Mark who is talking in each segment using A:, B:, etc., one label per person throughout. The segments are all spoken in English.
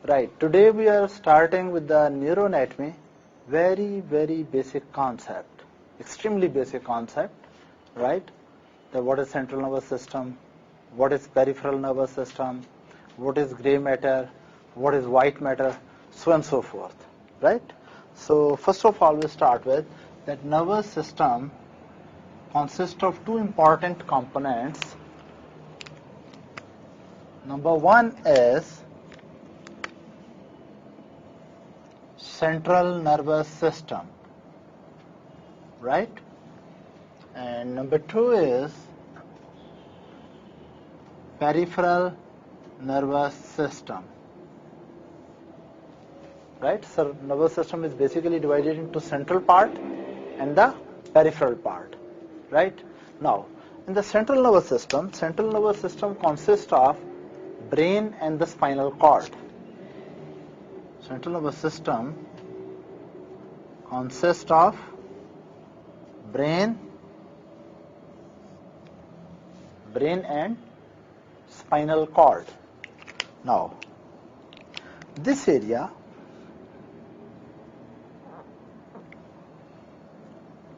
A: Right, today we are starting with the neuroanatomy, very basic concept, extremely basic concept, right? That what is central nervous system, what is peripheral nervous system, what is gray matter, what is white matter, so on and so forth, right? So first of all we start with that nervous system consists of two important components. Number one is central nervous system, right? And number two is peripheral nervous system, right? So nervous system is basically divided into central part and the peripheral part, right? Now, in the central nervous system consists of brain and the spinal cord. Central nervous system consists of brain and spinal cord. Now, this area,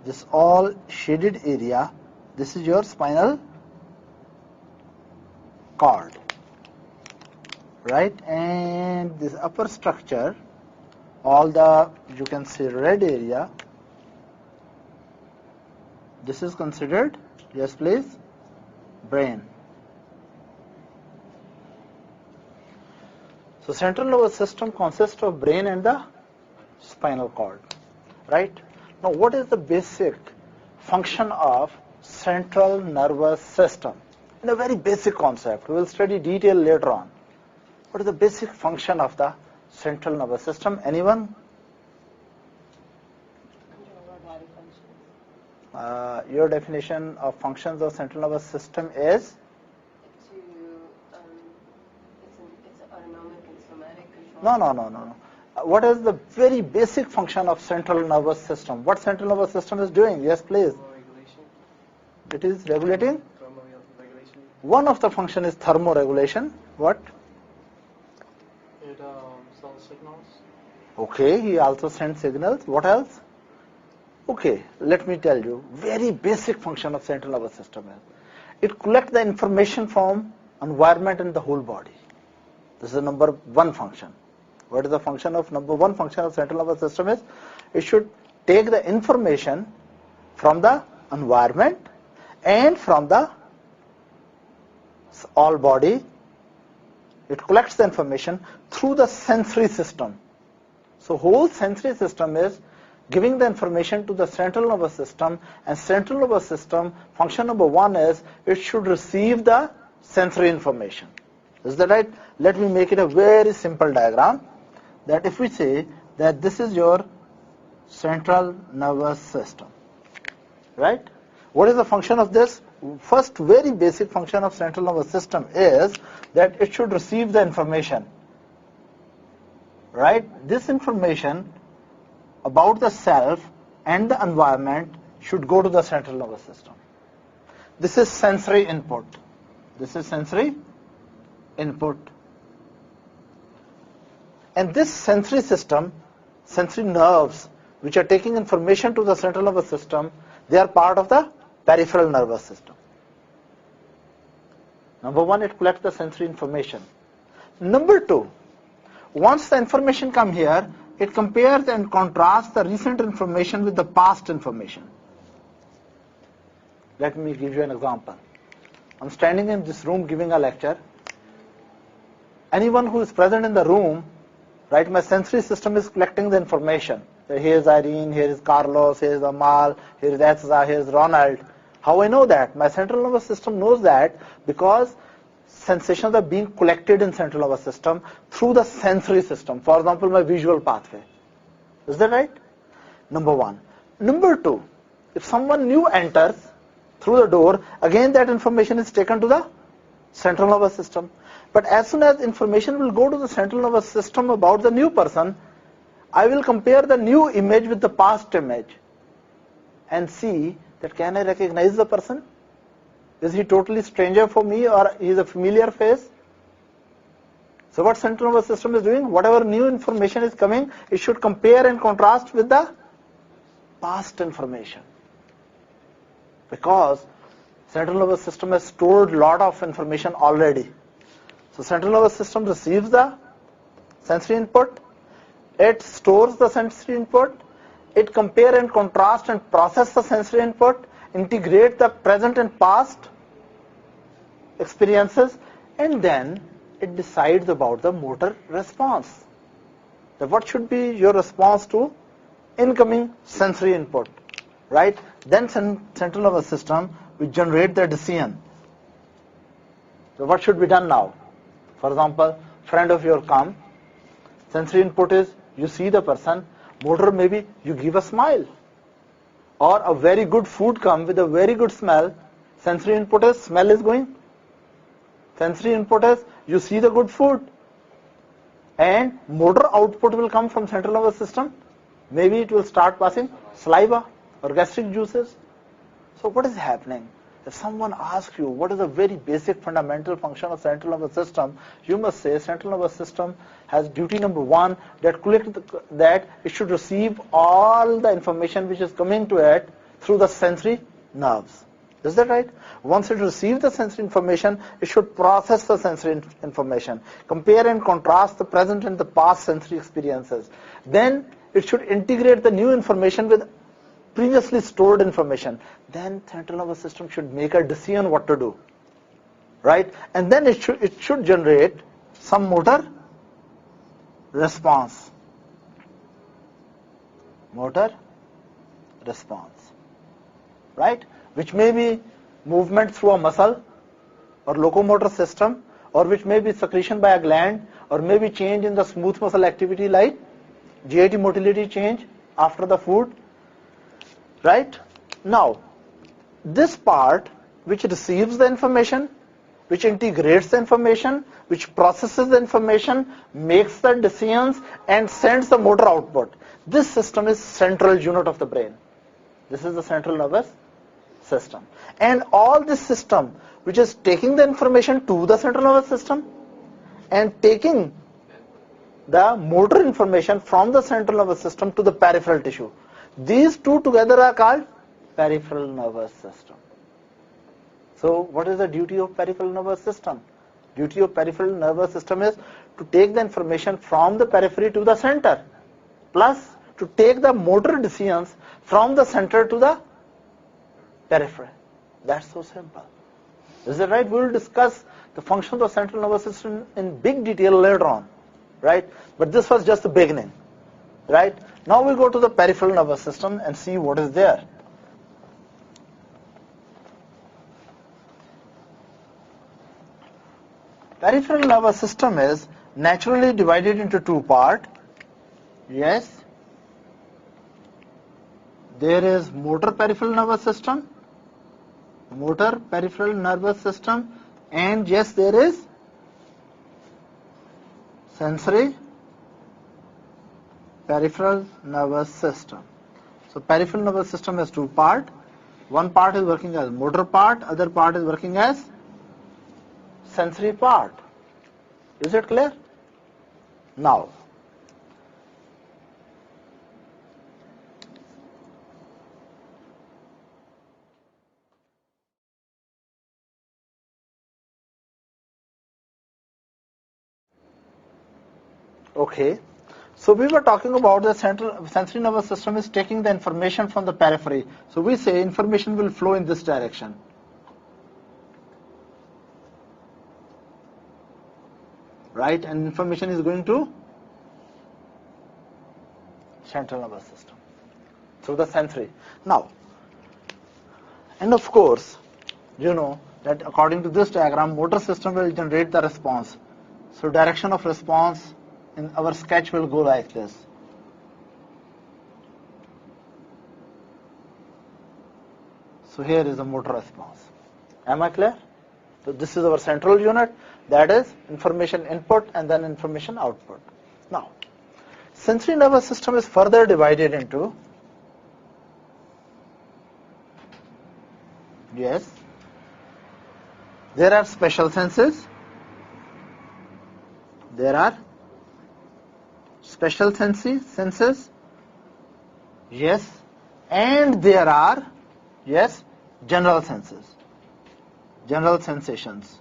A: this all shaded area, this is your spinal cord, right? And this upper structure, all the, you can see red area, this is considered, yes please, brain. So central nervous system consists of brain and the spinal cord, right? Now what is the basic function of central nervous system? In a very basic concept, we will study detail later on. What is the basic function of the central nervous system? Anyone? Your definition of functions of central nervous system is?
B: It's autonomic and somatic control.
A: No. What is the very basic function of central nervous system? What central nervous system is doing? Yes, please.
C: Thermoregulation.
A: It is regulating?
C: Thermoregulation.
A: One of the function is thermoregulation. What?
C: It sends signals.
A: Okay, he also sends signals. What else? Okay, let me tell you, very basic function of central nervous system is, it collects the information from environment and the whole body. This is the number one function. What is the function of number one function of central nervous system is, it should take the information from the environment and from the all body. It collects the information through the sensory system. So whole sensory system is giving the information to the central nervous system, and central nervous system function number one is it should receive the sensory information. Is that right? Let me make it a very simple diagram. That if we say that this is your central nervous system, right? What is the function of this? First very basic function of central nervous system is that it should receive the information, right? This information about the self and the environment should go to the central nervous system. This is sensory input. This is sensory input. And this sensory system, sensory nerves, which are taking information to the central nervous system, they are part of the peripheral nervous system. Number one, it collects the sensory information. Number two, once the information comes here, it compares and contrasts the recent information with the past information. Let me give you an example. I'm standing in this room giving a lecture. Anyone who is present in the room, right, my sensory system is collecting the information. So here is Irene, here is Carlos, here is Amal, here is Etza, here is Ronald. How I know that? My central nervous system knows that because sensations are being collected in central nervous system through the sensory system. For example, my visual pathway. Is that right? Number one. Number two, if someone new enters through the door, again that information is taken to the central nervous system. But as soon as information will go to the central nervous system about the new person, I will compare the new image with the past image and see that can I recognize the person? Is he totally stranger for me or he is a familiar face? So what central nervous system is doing? Whatever new information is coming, it should compare and contrast with the past information. Because central nervous system has stored lot of information already. So central nervous system receives the sensory input, it stores the sensory input, it compare and contrast and process the sensory input, integrate the present and past experiences, and then it decides about the motor response. So what should be your response to incoming sensory input, right? Then central nervous system will generate the decision. So what should be done now? For example, friend of yours come, sensory input is you see the person, motor maybe you give a smile. Or a very good food come with a very good smell, sensory input is smell is going. Sensory input is you see the good food. And motor output will come from central nervous system. Maybe it will start passing saliva or gastric juices. So what is happening? If someone asks you what is the very basic fundamental function of central nervous system, you must say central nervous system has duty number one, that it should receive all the information which is coming to it through the sensory nerves. Is that right? Once it receives the sensory information, it should process the sensory information, compare and contrast the present and the past sensory experiences. Then it should integrate the new information with previously stored information. Then central nervous system should make a decision what to do, right? And then it should generate some motor response. Motor response, right? Which may be movement through a muscle or locomotor system, or which may be secretion by a gland, or maybe change in the smooth muscle activity like GIT motility change after the food, right? Now, this part which receives the information, which integrates the information, which processes the information, makes the decisions and sends the motor output. This system is central unit of the brain. This is the central nervous system. And all this system which is taking the information to the central nervous system and taking the motor information from the central nervous system to the peripheral tissue. These two together are called peripheral nervous system. So what is the duty of peripheral nervous system? Duty of peripheral nervous system is to take the information from the periphery to the center, plus to take the motor decisions from the center to the periphery. That's so simple. Is that right? We will discuss the function of the central nervous system in big detail later on, right? But this was just the beginning, right? Now we go to the peripheral nervous system and see what is there. Peripheral nervous system is naturally divided into two parts. Yes, there is motor peripheral nervous system, and yes, there is sensory peripheral nervous system. So peripheral nervous system has two parts. One part is working as motor part, other part is working as sensory part. Is it clear? Now, okay, so we were talking about the sensory nervous system is taking the information from the periphery. So we say information will flow in this direction. Right, and information is going to central nervous system through the sensory. Now, and of course, you know that according to this diagram, motor system will generate the response. So direction of response in our sketch will go like this. So here is the motor response. Am I clear? So this is our central unit, that is information input and then information output. Now, sensory nervous system is further divided into, yes, there are special senses, There are special senses, yes, and there are, yes, general senses, general sensations.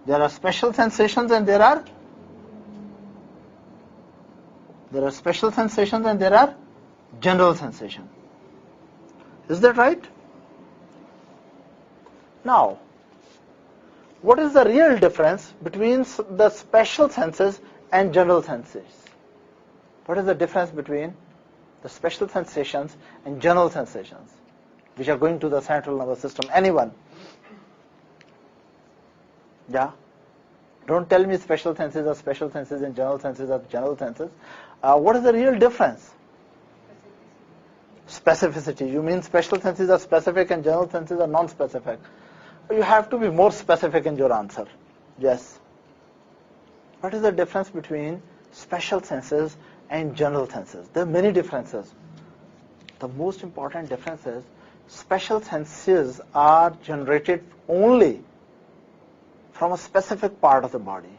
A: There are special sensations and there are special sensations and there are general sensations. Is that right? Now, what is the real difference between the special senses and general senses? What is the difference between the special sensations and general sensations which are going to the central nervous system? Anyone? Yeah? Don't tell me special senses are special senses and general senses are general senses. What is the real difference? Specificity. You mean special senses are specific and general senses are non-specific. You have to be more specific in your answer. Yes. What is the difference between special senses and general senses? There are many differences. The most important difference is special senses are generated only from a specific part of the body,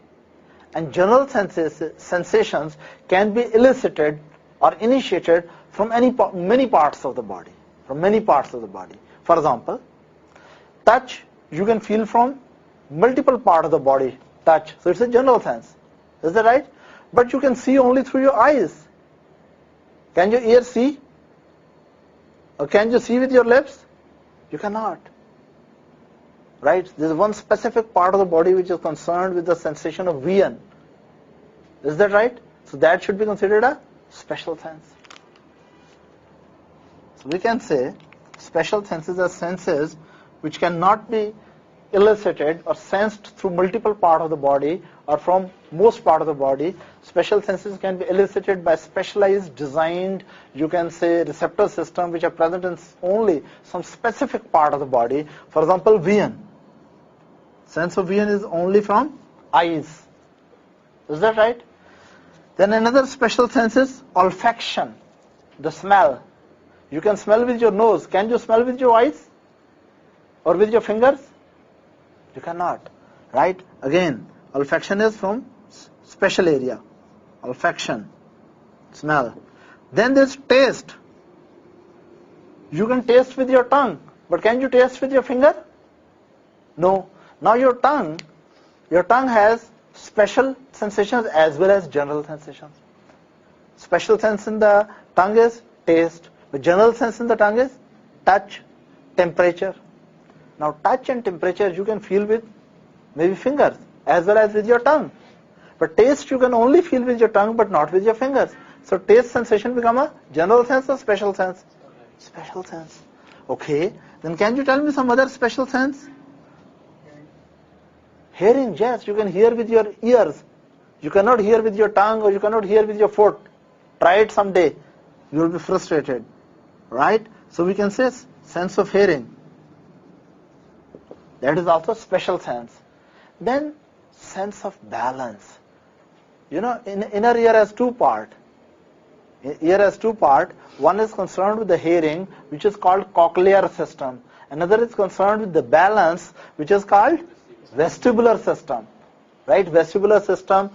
A: and general sensations can be elicited or initiated from many parts of the body. From many parts of the body. For example, touch you can feel from multiple parts of the body. Touch, so it's a general sense. Is that right? But you can see only through your eyes. Can your ear see? Or can you see with your lips? You cannot. Right? There is one specific part of the body which is concerned with the sensation of vision. Is that right? So that should be considered a special sense. So we can say special senses are senses which cannot be elicited or sensed through multiple parts of the body or from most part of the body. Special senses can be elicited by specialized, designed, you can say, receptor system which are present in only some specific part of the body. For example, vision. Sense of vision is only from eyes. Is that right? Then another special sense is olfaction, the smell. You can smell with your nose. Can you smell with your eyes? Or with your fingers? You cannot. Right? Again, olfaction is from special area. Olfaction, smell. Then there's taste. You can taste with your tongue, but can you taste with your finger? No. Now your tongue has special sensations as well as general sensations. Special sense in the tongue is taste. The general sense in the tongue is touch, temperature. Now touch and temperature you can feel with maybe fingers as well as with your tongue. But taste you can only feel with your tongue but not with your fingers. So taste sensation become a general sense or special sense? Special sense. Okay. Then can you tell me some other special sense? Hearing, yes, you can hear with your ears. You cannot hear with your tongue or you cannot hear with your foot. Try it someday. You will be frustrated. Right? So we can say sense of hearing. That is also special sense. Then sense of balance. You know, inner ear has two parts. Ear has two parts. One is concerned with the hearing, which is called cochlear system. Another is concerned with the balance, which is called vestibular system. Right? Vestibular system,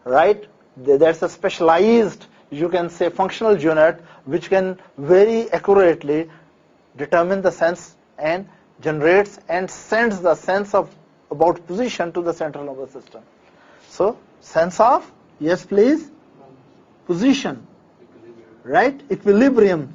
A: right? That's a specialized, you can say, functional unit which can very accurately determine the sense and generates and sends the sense of about position to the central nervous system. So, sense of, yes please, position, right? Equilibrium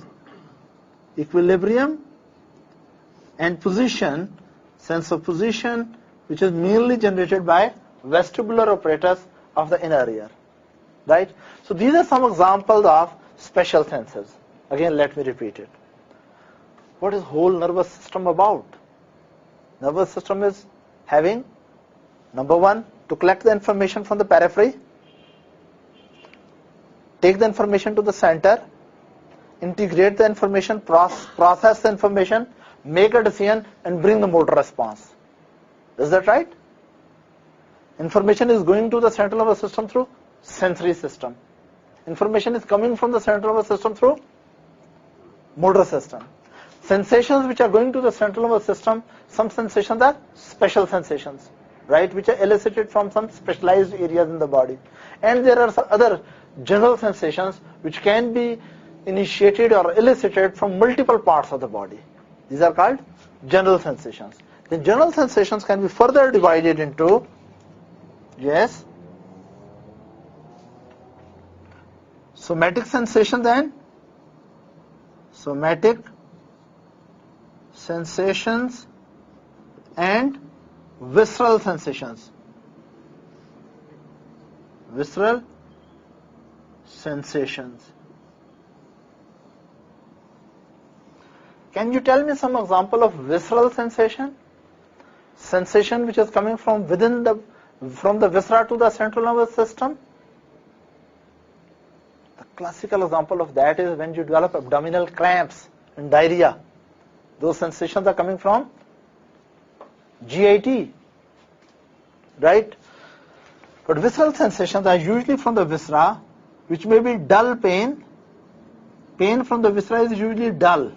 A: and position, sense of position, which is mainly generated by vestibular apparatus of the inner ear, right? So these are some examples of special senses. Again, let me repeat it. What is whole nervous system about? Nervous system is having, number one, to collect the information from the periphery, take the information to the center, integrate the information, process the information, make a decision, and bring the motor response. Is that right? Information is going to the central nervous system through sensory system. Information is coming from the central nervous system through motor system. Sensations which are going to the central nervous system, some sensations are special sensations. right, which are elicited from some specialized areas in the body. And there are some other general sensations which can be initiated or elicited from multiple parts of the body. These are called general sensations. The general sensations can be further divided into, yes, somatic sensations and somatic sensations and visceral sensations. Visceral sensations. Can you tell me some example of visceral sensation? Sensation which is coming from within from the viscera to the central nervous system? The classical example of that is when you develop abdominal cramps and diarrhea. Those sensations are coming from GIT, right? But visceral sensations are usually from the viscera, which may be dull pain. Pain from the viscera is usually dull,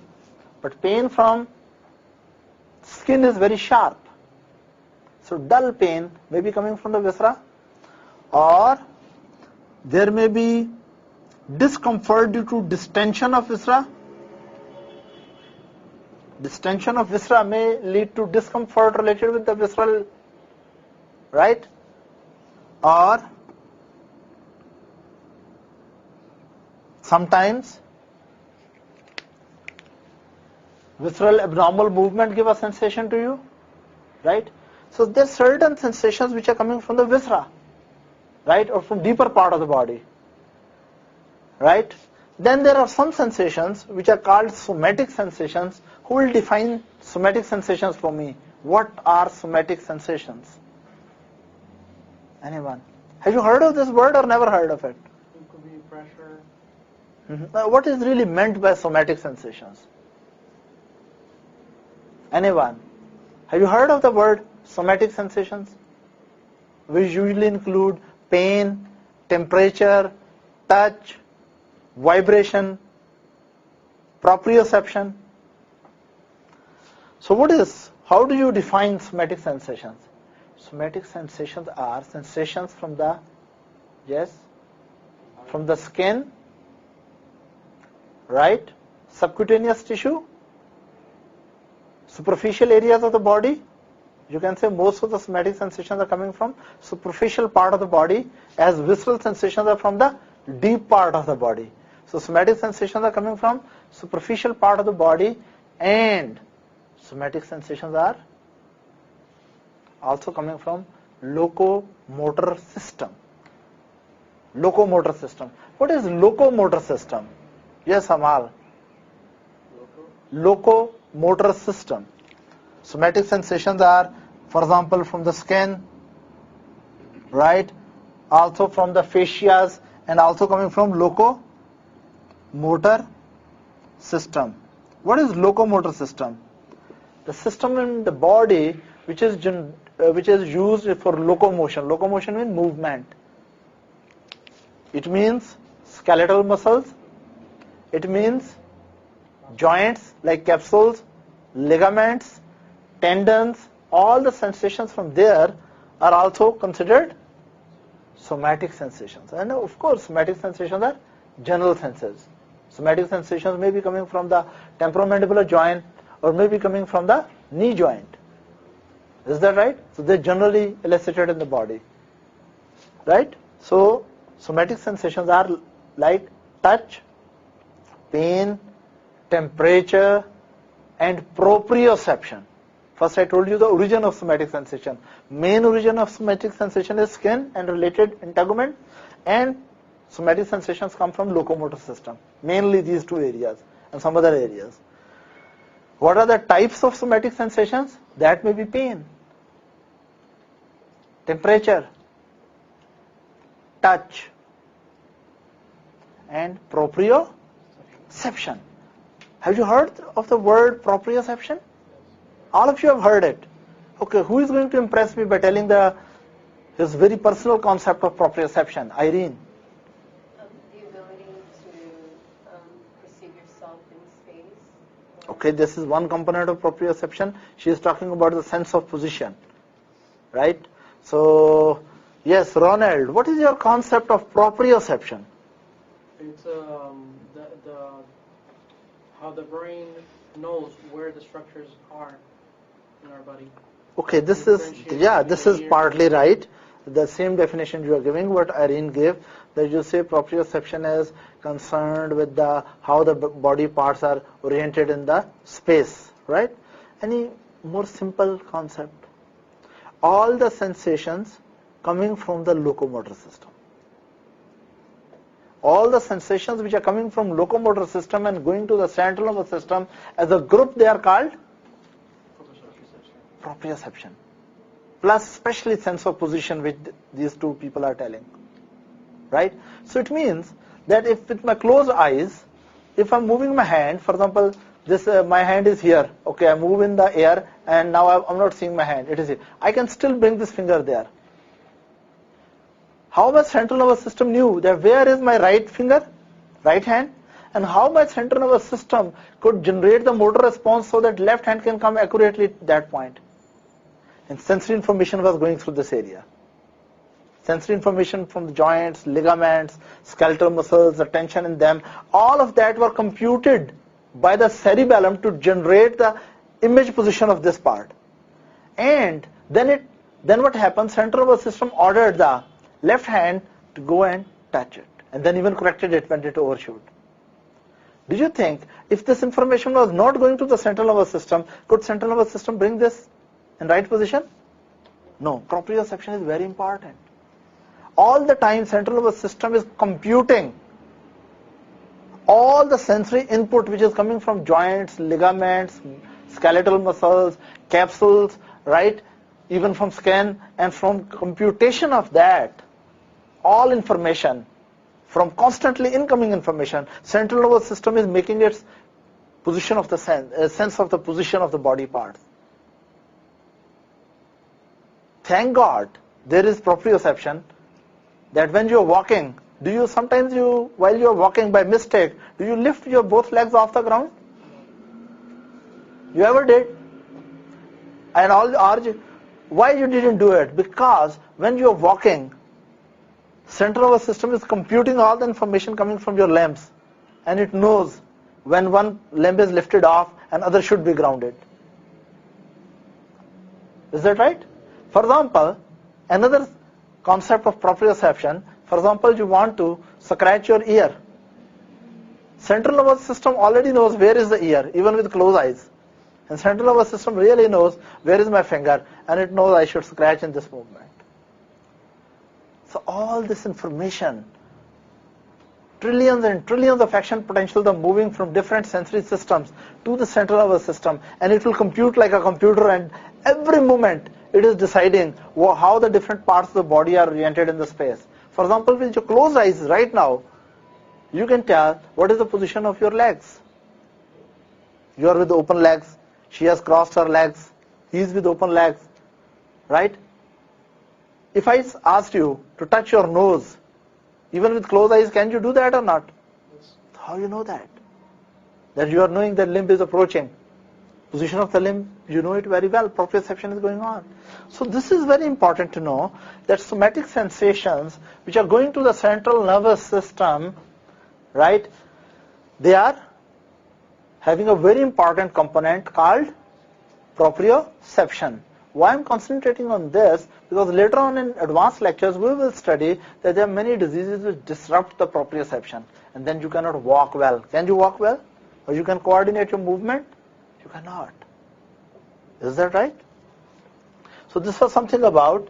A: but pain from skin is very sharp. So dull pain may be coming from the viscera, or there may be discomfort due to distension of viscera. Distension of viscera may lead to discomfort related with the visceral, right? Or sometimes visceral abnormal movement give a sensation to you, right? So there are certain sensations which are coming from the viscera, right, or from deeper part of the body, right? Then there are some sensations which are called somatic sensations. Who will define somatic sensations for me? What are somatic sensations? Anyone? Have you heard of this word or never heard of it?
C: It could be pressure.
A: Now, what is really meant by somatic sensations? Anyone? Have you heard of the word somatic sensations? Which usually include pain, temperature, touch, vibration, proprioception. So how do you define somatic sensations? Somatic sensations are sensations from the, from the skin, right, subcutaneous tissue, superficial areas of the body. You can say most of the somatic sensations are coming from superficial part of the body, as visceral sensations are from the deep part of the body. So somatic sensations are coming from superficial part of the body, and somatic sensations are also coming from locomotor system. Locomotor system. What is locomotor system? Yes, Amal. Locomotor system. Somatic sensations are, for example, from the skin, right? Also from the fascias, and also coming from locomotor system. What is locomotor system? The system in the body which is used for locomotion. Locomotion means movement. It means skeletal muscles. It means joints like capsules, ligaments, tendons. All the sensations from there are also considered somatic sensations. And of course, somatic sensations are general senses. Somatic sensations may be coming from the temporomandibular joint, or may be coming from the knee joint. Is that right? So they're generally elicited in the body, right? So somatic sensations are like touch, pain, temperature, and proprioception. First I told you the origin of somatic sensation. Main origin of somatic sensation is skin and related integument, and somatic sensations come from locomotor system. Mainly these two areas and some other areas. What are the types of somatic sensations? That may be pain, temperature, touch, and proprioception. Have you heard of the word proprioception? All of you have heard it. Okay, who is going to impress me by telling his very personal concept of proprioception? Irene.
B: The ability to perceive yourself in space.
A: Okay, this is one component of proprioception. She is talking about the sense of position, right? So, yes, Ronald, what is your concept of proprioception?
C: It's how the brain knows where the structures are in our body.
A: Okay, this is partly right. The same definition you are giving, what Irene gave, that you say proprioception is concerned with how the body parts are oriented in the space, right? Any more simple concept? All the sensations coming from the locomotor system. All the sensations which are coming from locomotor system and going to the central nervous system, as a group they are called proprioception. Plus especially sense of position which these two people are telling. Right? So it means that if with my closed eyes, if I'm moving my hand, for example, this my hand is here, okay, I move in the air and now I'm not seeing my hand, it is here. I can still bring this finger there. How my central nervous system knew that where is my right finger, right hand, and how my central nervous system could generate the motor response so that left hand can come accurately at that point. And sensory information was going through this area. Sensory information from the joints, ligaments, skeletal muscles, the tension in them, all of that were computed by the cerebellum to generate the image position of this part. And then what happened, central nervous system ordered the left hand to go and touch it, and then even corrected it when it overshoot. Do you think if this information was not going to the central nervous system, could central nervous system bring this in right position? No. Proprioception is very important. All the time central nervous system is computing all the sensory input which is coming from joints, ligaments, skeletal muscles, capsules, right, even from skin, and from computation of that, all information, from constantly incoming information, central nervous system is making its position of the sense of the position of the body parts. Thank God there is proprioception, that when you are walking, while you are walking by mistake, do you lift your both legs off the ground? You ever did? And why you didn't do it? Because when you are walking, central nervous system is computing all the information coming from your limbs, and it knows when one limb is lifted off and other should be grounded. Is that right? For example, another concept of proprioception, for example, you want to scratch your ear. Central nervous system already knows where is the ear, even with closed eyes. And central nervous system really knows where is my finger, and it knows I should scratch in this movement. So all this information, trillions and trillions of action potentials are moving from different sensory systems to the central nervous system, and it will compute like a computer, and every moment it is deciding how the different parts of the body are oriented in the space. For example, with your closed eyes right now, you can tell what is the position of your legs. You are with open legs, she has crossed her legs, he is with open legs, right? If I asked you to touch your nose, even with closed eyes, can you do that or not?
C: Yes.
A: How you know that? That you are knowing that limb is approaching. Position of the limb, you know it very well. Proprioception is going on. So this is very important to know, that somatic sensations which are going to the central nervous system, right, they are having a very important component called proprioception. Why I'm concentrating on this? Because later on in advanced lectures we will study that there are many diseases which disrupt the proprioception, and then you cannot walk well. Can you walk well? Or you can coordinate your movement? You cannot. Is that right? So this was something about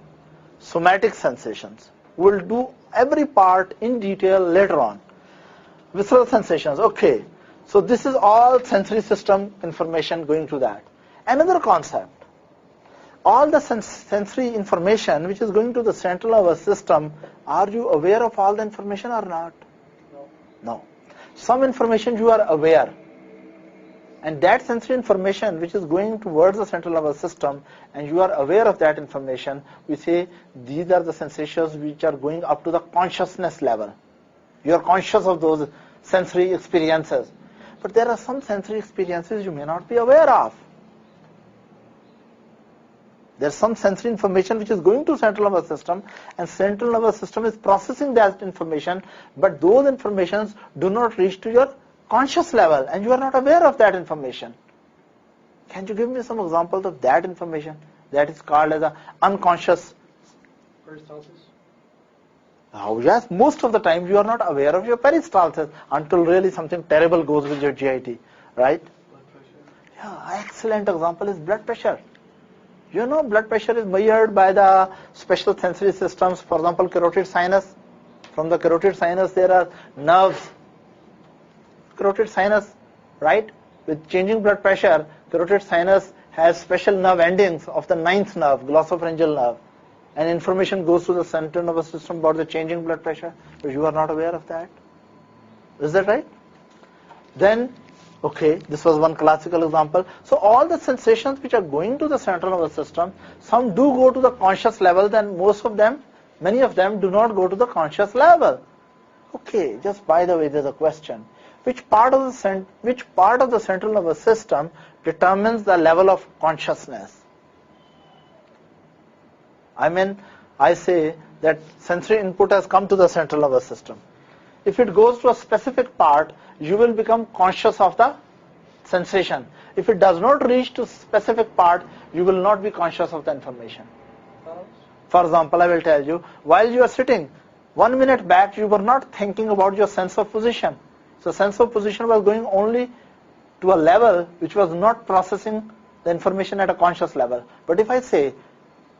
A: somatic sensations. We'll do every part in detail later on. Visceral sensations, okay. So this is all sensory system information going to that. Another concept, all the sensory information which is going to the central nervous system, are you aware of all the information or not?
C: No.
A: No. Some information you are aware, and that sensory information which is going towards the central nervous system, and you are aware of that information, we say these are the sensations which are going up to the consciousness level. You are conscious of those sensory experiences. But there are some sensory experiences you may not be aware of. There's some sensory information which is going to central nervous system, and central nervous system is processing that information, but those informations do not reach to your conscious level, and you are not aware of that information. Can you give me some examples of that information that is called as a unconscious?
C: Peristalsis.
A: Oh yes, most of the time you are not aware of your peristalsis until really something terrible goes with your GIT, right?
C: Blood pressure.
A: Yeah, excellent example is blood pressure. You know, blood pressure is measured by the special sensory systems. For example, carotid sinus. From the carotid sinus there are nerves. Carotid sinus, right? With changing blood pressure, carotid sinus has special nerve endings of the ninth nerve, glossopharyngeal nerve. And information goes to the central nervous system about the changing blood pressure, but you are not aware of that. Is that right? Then, okay, this was one classical example. So all the sensations which are going to the central nervous system, some do go to the conscious level, then most of them, many of them do not go to the conscious level. Okay, just by the way, there's a question. Which part of the central nervous system determines the level of consciousness? I mean, I say that sensory input has come to the central nervous system. If it goes to a specific part, you will become conscious of the sensation. If it does not reach to specific part, you will not be conscious of the information. For example, I will tell you, while you are sitting, 1 minute back you were not thinking about your sense of position. So sense of position was going only to a level which was not processing the information at a conscious level. But if I say,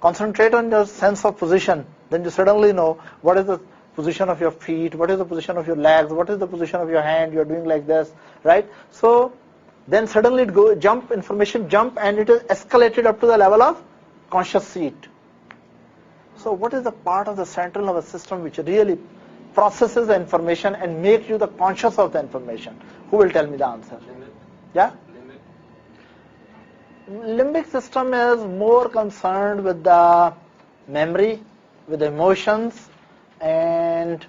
A: concentrate on your sense of position, then you suddenly know what is the position of your feet, what is the position of your legs, what is the position of your hand, you are doing like this, right? So then suddenly information jump, and it is escalated up to the level of conscious seat. So what is the part of the central nervous system which really processes the information and makes you the conscious of the information? Who will tell me the answer? Yeah? Limbic system is more concerned with the memory, with emotions, and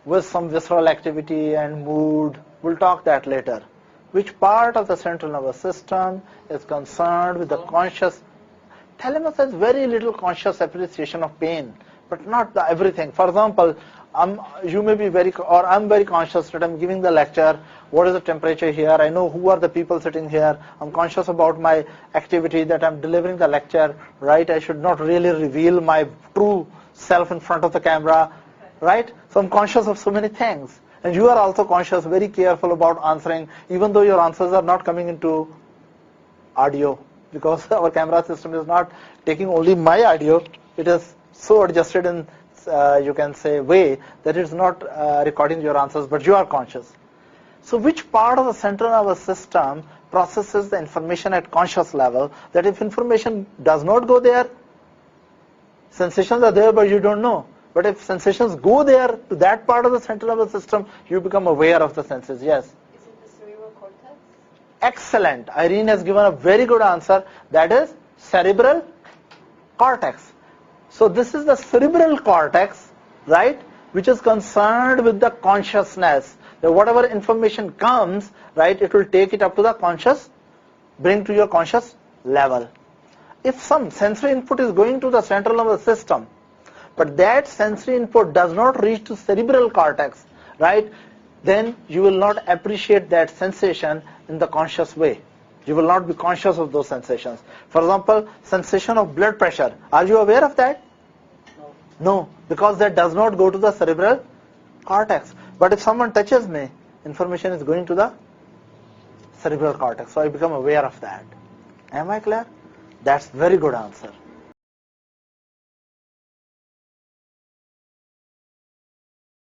A: with some visceral activity and mood. We'll talk that later. Which part of the central nervous system is concerned with the conscious? Thalamus has very little conscious appreciation of pain, but not everything. For example, I'm very conscious that I'm giving the lecture. What is the temperature here? I know who are the people sitting here. I'm conscious about my activity, that I'm delivering the lecture, right? I should not really reveal my true self in front of the camera, right? So I'm conscious of so many things. And you are also conscious, very careful about answering, even though your answers are not coming into audio, because our camera system is not taking only my audio. It is so adjusted in you can say way that it's not recording your answers, but you are conscious. So which part of the central nervous system processes the information at conscious level, that if information does not go there, sensations are there but you don't know. But if sensations go there to that part of the central nervous system, you become aware of the senses. Yes?
B: Is it the cerebral cortex?
A: Excellent. Irene has given a very good answer. That is cerebral cortex. So this is the cerebral cortex, right, which is concerned with the consciousness. That whatever information comes, right, it will take it up to the conscious, bring to your conscious level. If some sensory input is going to the central nervous system, but that sensory input does not reach to cerebral cortex, right, then you will not appreciate that sensation in the conscious way. You will not be conscious of those sensations. For example, sensation of blood pressure. Are you aware of that? No, because that does not go to the cerebral cortex. But if someone touches me, information is going to the cerebral cortex. So I become aware of that. Am I clear? That's very good answer.